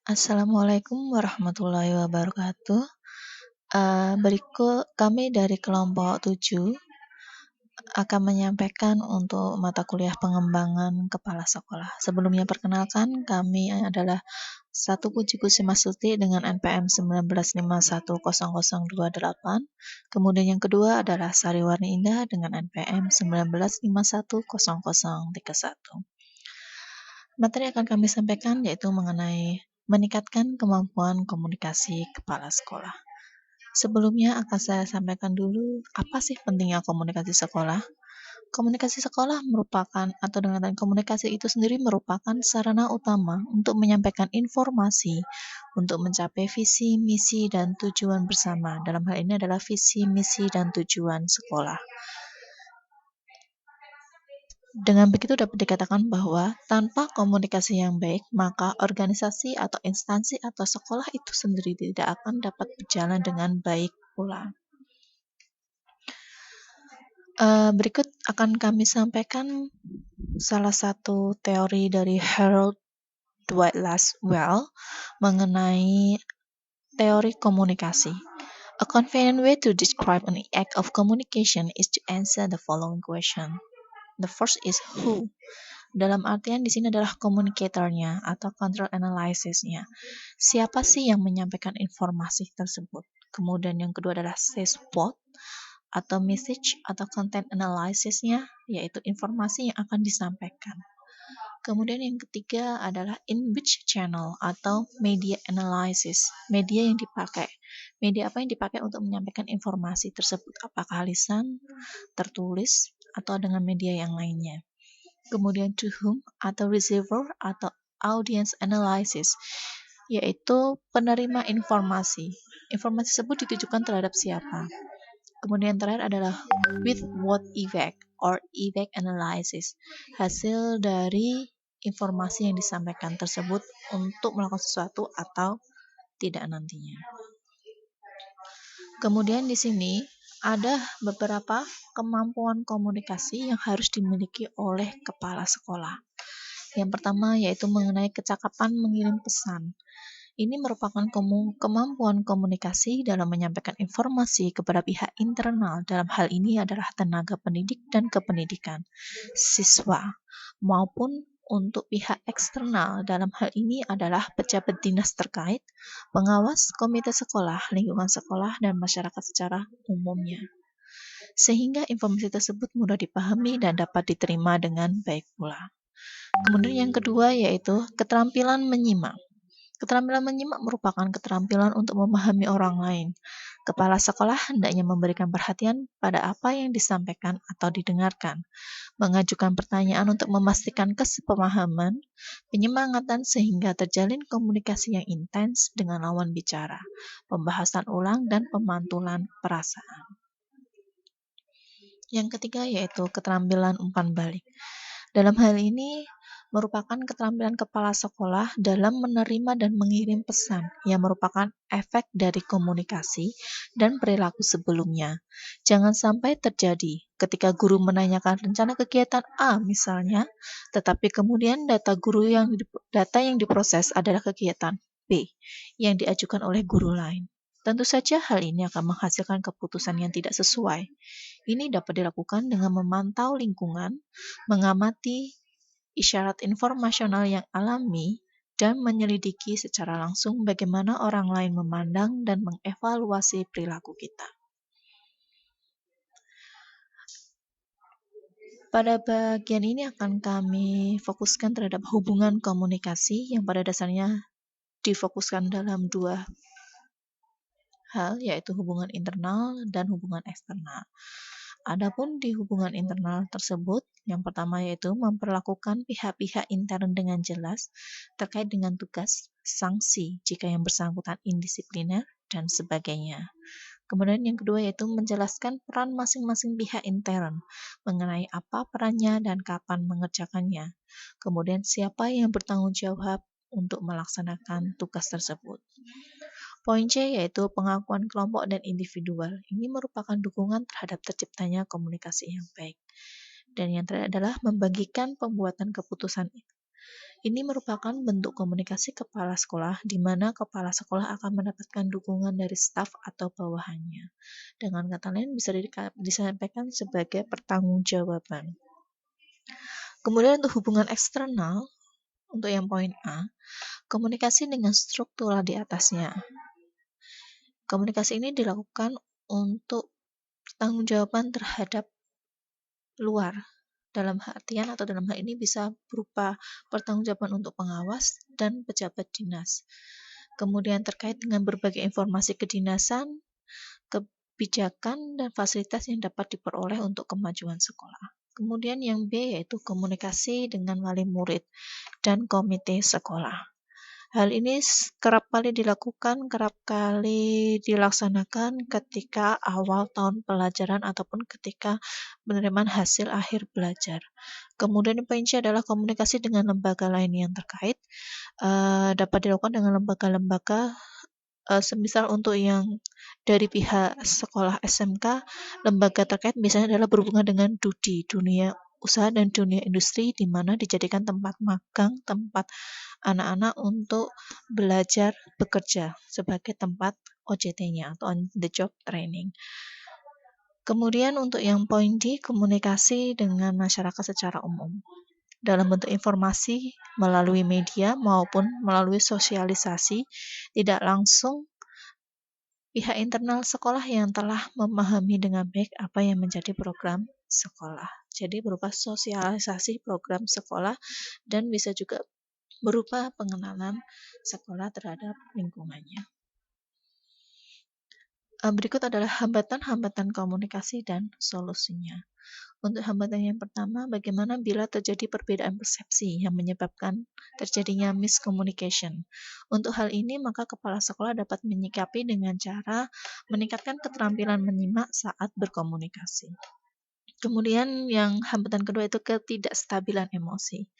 Assalamualaikum warahmatullahi wabarakatuh. Berikut kami dari kelompok 7 akan menyampaikan untuk mata kuliah pengembangan kepala sekolah. Sebelumnya perkenalkan, kami adalah satu Puji Kusimasuti dengan NPM 19510028. Kemudian yang kedua adalah Sariwarni Indah dengan NPM 19510031. Materi yang akan kami sampaikan yaitu mengenai meningkatkan kemampuan komunikasi kepala sekolah. Sebelumnya akan saya sampaikan dulu apa sih pentingnya komunikasi sekolah. Komunikasi sekolah merupakan atau dengan komunikasi itu sendiri merupakan sarana utama untuk menyampaikan informasi untuk mencapai visi, misi, dan tujuan bersama. Dalam hal ini adalah visi, misi, dan tujuan sekolah. Dengan begitu dapat dikatakan bahwa tanpa komunikasi yang baik, maka organisasi atau instansi atau sekolah itu sendiri tidak akan dapat berjalan dengan baik pula. Berikut akan kami sampaikan salah satu teori dari Harold Dwight Laswell mengenai teori komunikasi. A convenient way to describe an act of communication is to answer the following question. The first is who. Dalam artian di sini adalah communicator-nya atau control analysis-nya. Siapa sih yang menyampaikan informasi tersebut? Kemudian yang kedua adalah says what atau message atau content analysis-nya, yaitu informasi yang akan disampaikan. Kemudian yang ketiga adalah in which channel atau media analysis. Media yang dipakai. Media apa yang dipakai untuk menyampaikan informasi tersebut? Apakah lisan, tertulis, atau dengan media yang lainnya. Kemudian to whom atau receiver atau audience analysis, yaitu penerima informasi. Informasi tersebut ditujukan terhadap siapa. Kemudian terakhir adalah with what effect or effect analysis, hasil dari informasi yang disampaikan tersebut untuk melakukan sesuatu atau tidak nantinya. Kemudian di sini ada beberapa kemampuan komunikasi yang harus dimiliki oleh kepala sekolah. Yang pertama yaitu mengenai kecakapan mengirim pesan. Ini merupakan kemampuan komunikasi dalam menyampaikan informasi kepada pihak internal. Dalam hal ini adalah tenaga pendidik dan kependidikan, siswa, maupun untuk pihak eksternal. Dalam hal ini adalah pejabat dinas terkait, pengawas, komite sekolah, lingkungan sekolah, dan masyarakat secara umumnya. Sehingga informasi tersebut mudah dipahami dan dapat diterima dengan baik pula. Kemudian yang kedua yaitu keterampilan menyimak. Keterampilan menyimak merupakan keterampilan untuk memahami orang lain. Kepala sekolah hendaknya memberikan perhatian pada apa yang disampaikan atau didengarkan, mengajukan pertanyaan untuk memastikan kesepemahaman, penyemangatan sehingga terjalin komunikasi yang intens dengan lawan bicara, pembahasan ulang dan pemantulan perasaan. Yang ketiga yaitu keterampilan umpan balik. Dalam hal ini merupakan keterampilan kepala sekolah dalam menerima dan mengirim pesan yang merupakan efek dari komunikasi dan perilaku sebelumnya. Jangan sampai terjadi ketika guru menanyakan rencana kegiatan A misalnya, tetapi kemudian data yang diproses adalah kegiatan B yang diajukan oleh guru lain. Tentu saja hal ini akan menghasilkan keputusan yang tidak sesuai. Ini dapat dilakukan dengan memantau lingkungan, mengamati isyarat informasional yang alami, dan menyelidiki secara langsung bagaimana orang lain memandang dan mengevaluasi perilaku kita. Pada bagian ini akan kami fokuskan terhadap hubungan komunikasi yang pada dasarnya difokuskan dalam dua hal, yaitu hubungan internal dan hubungan eksternal. Adapun di hubungan internal tersebut, yang pertama yaitu memperlakukan pihak-pihak intern dengan jelas terkait dengan tugas, sanksi jika yang bersangkutan indisipliner, dan sebagainya. Kemudian yang kedua yaitu menjelaskan peran masing-masing pihak intern mengenai apa perannya dan kapan mengerjakannya. Kemudian siapa yang bertanggung jawab untuk melaksanakan tugas tersebut. Poin C yaitu pengakuan kelompok dan individual. Ini merupakan dukungan terhadap terciptanya komunikasi yang baik. Dan yang terakhir adalah membagikan pembuatan keputusan. Ini merupakan bentuk komunikasi kepala sekolah di mana kepala sekolah akan mendapatkan dukungan dari staf atau bawahannya. Dengan kata lain bisa disampaikan sebagai pertanggungjawaban. Kemudian untuk hubungan eksternal, untuk yang poin A, komunikasi dengan struktural di atasnya. Komunikasi ini dilakukan untuk pertanggungjawaban terhadap luar. Dalam artian atau dalam hal ini bisa berupa pertanggungjawaban untuk pengawas dan pejabat dinas. Kemudian terkait dengan berbagai informasi kedinasan, kebijakan, dan fasilitas yang dapat diperoleh untuk kemajuan sekolah. Kemudian yang B yaitu komunikasi dengan wali murid dan komite sekolah. Hal ini kerap kali dilakukan, kerap kali dilaksanakan ketika awal tahun pelajaran ataupun ketika penerimaan hasil akhir belajar. Kemudian yang poin C adalah komunikasi dengan lembaga lain yang terkait. Dapat dilakukan dengan lembaga-lembaga semisal untuk yang dari pihak sekolah SMK, lembaga terkait misalnya adalah berhubungan dengan DUDI, dunia usaha dan dunia industri, di mana dijadikan tempat magang, tempat anak-anak untuk belajar bekerja sebagai tempat OJT-nya atau on the job training. Kemudian untuk yang poin D, komunikasi dengan masyarakat secara umum dalam bentuk informasi melalui media maupun melalui sosialisasi tidak langsung pihak internal sekolah yang telah memahami dengan baik apa yang menjadi program sekolah. Jadi berupa sosialisasi program sekolah dan bisa juga berupa pengenalan sekolah terhadap lingkungannya. Berikut adalah hambatan-hambatan komunikasi dan solusinya. Untuk hambatan yang pertama, bagaimana bila terjadi perbedaan persepsi yang menyebabkan terjadinya miscommunication. Untuk hal ini, maka kepala sekolah dapat menyikapi dengan cara meningkatkan keterampilan menyimak saat berkomunikasi. Kemudian yang hambatan kedua itu ketidakstabilan emosi.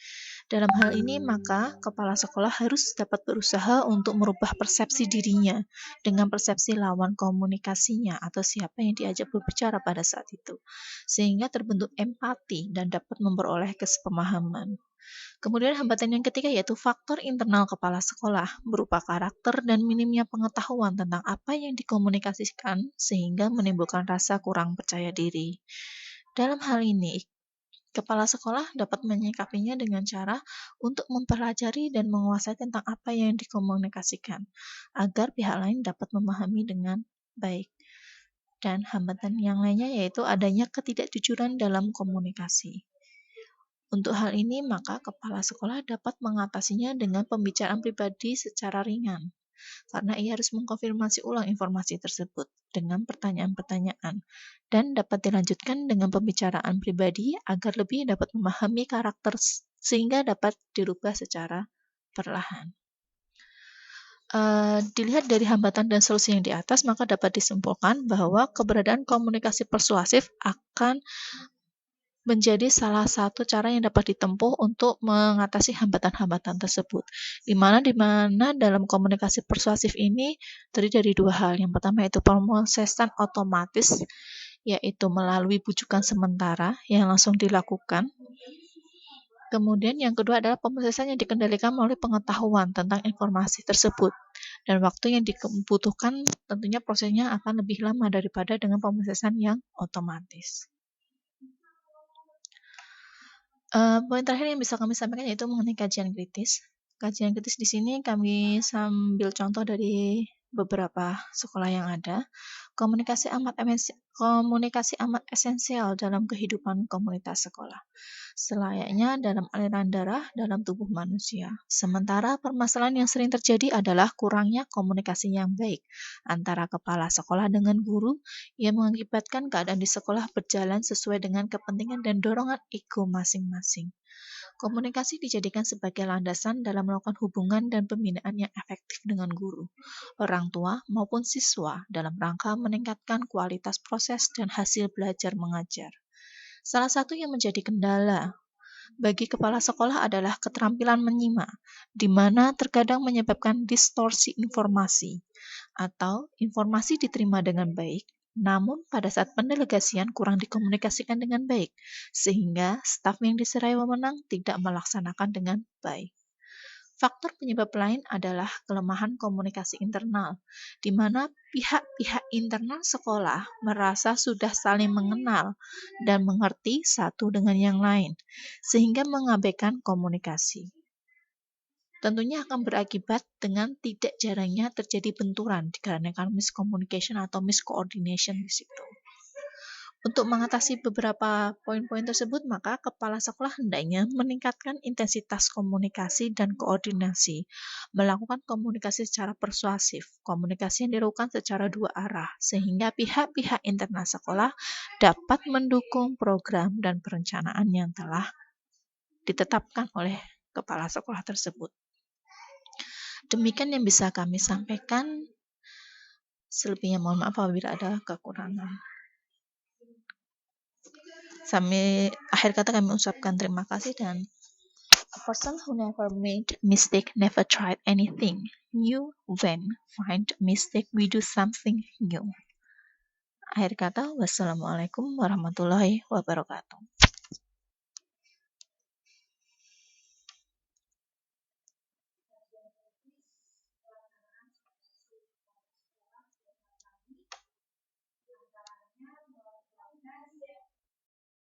Dalam hal ini, maka kepala sekolah harus dapat berusaha untuk merubah persepsi dirinya dengan persepsi lawan komunikasinya atau siapa yang diajak berbicara pada saat itu, sehingga terbentuk empati dan dapat memperoleh kesepemahaman. Kemudian hambatan yang ketiga yaitu faktor internal kepala sekolah, berupa karakter dan minimnya pengetahuan tentang apa yang dikomunikasikan sehingga menimbulkan rasa kurang percaya diri. Dalam hal ini, kepala sekolah dapat menyikapinya dengan cara untuk mempelajari dan menguasai tentang apa yang dikomunikasikan, agar pihak lain dapat memahami dengan baik. Dan hambatan yang lainnya yaitu adanya ketidakjujuran dalam komunikasi. Untuk hal ini, maka kepala sekolah dapat mengatasinya dengan pembicaraan pribadi secara ringan, karena ia harus mengkonfirmasi ulang informasi tersebut dengan pertanyaan-pertanyaan, dan dapat dilanjutkan dengan pembicaraan pribadi agar lebih dapat memahami karakter sehingga dapat dirubah secara perlahan. Dilihat dari hambatan dan solusi yang di atas, maka dapat disimpulkan bahwa keberadaan komunikasi persuasif akan menjadi salah satu cara yang dapat ditempuh untuk mengatasi hambatan-hambatan tersebut. Di mana dalam komunikasi persuasif ini terdiri dari dua hal. Yang pertama yaitu pemrosesan otomatis, yaitu melalui bujukan sementara yang langsung dilakukan. Kemudian yang kedua adalah pemrosesan yang dikendalikan melalui pengetahuan tentang informasi tersebut. Dan waktu yang dibutuhkan tentunya prosesnya akan lebih lama daripada dengan pemrosesan yang otomatis. Poin terakhir yang bisa kami sampaikan yaitu mengenai kajian kritis. Kajian kritis di sini kami sambil contoh dari beberapa sekolah yang ada. Komunikasi amat esensial dalam kehidupan komunitas sekolah, selayaknya dalam aliran darah dalam tubuh manusia. Sementara permasalahan yang sering terjadi adalah kurangnya komunikasi yang baik antara kepala sekolah dengan guru yang mengakibatkan keadaan di sekolah berjalan sesuai dengan kepentingan dan dorongan ego masing-masing. Komunikasi dijadikan sebagai landasan dalam melakukan hubungan dan pembinaan yang efektif dengan guru, orang tua, maupun siswa dalam rangka meningkatkan kualitas proses dan hasil belajar mengajar. Salah satu yang menjadi kendala bagi kepala sekolah adalah keterampilan menyimak, di mana terkadang menyebabkan distorsi informasi atau informasi diterima dengan baik, namun pada saat pendelegasian kurang dikomunikasikan dengan baik, sehingga staf yang diserai wewenang tidak melaksanakan dengan baik. Faktor penyebab lain adalah kelemahan komunikasi internal, di mana pihak-pihak internal sekolah merasa sudah saling mengenal dan mengerti satu dengan yang lain, sehingga mengabaikan komunikasi. Tentunya akan berakibat dengan tidak jarangnya terjadi benturan dikarenakan miscommunication atau miscoordination di situ. Untuk mengatasi beberapa poin-poin tersebut, maka kepala sekolah hendaknya meningkatkan intensitas komunikasi dan koordinasi, melakukan komunikasi secara persuasif, komunikasi yang dilakukan secara dua arah, sehingga pihak-pihak internal sekolah dapat mendukung program dan perencanaan yang telah ditetapkan oleh kepala sekolah tersebut. Demikian yang bisa kami sampaikan. Selebihnya mohon maaf apabila ada kekurangan. Sampai akhir kata kami ucapkan terima kasih dan a person who never made mistake never tried anything new. When find mistake we do something new. Akhir kata, wassalamualaikum warahmatullahi wabarakatuh.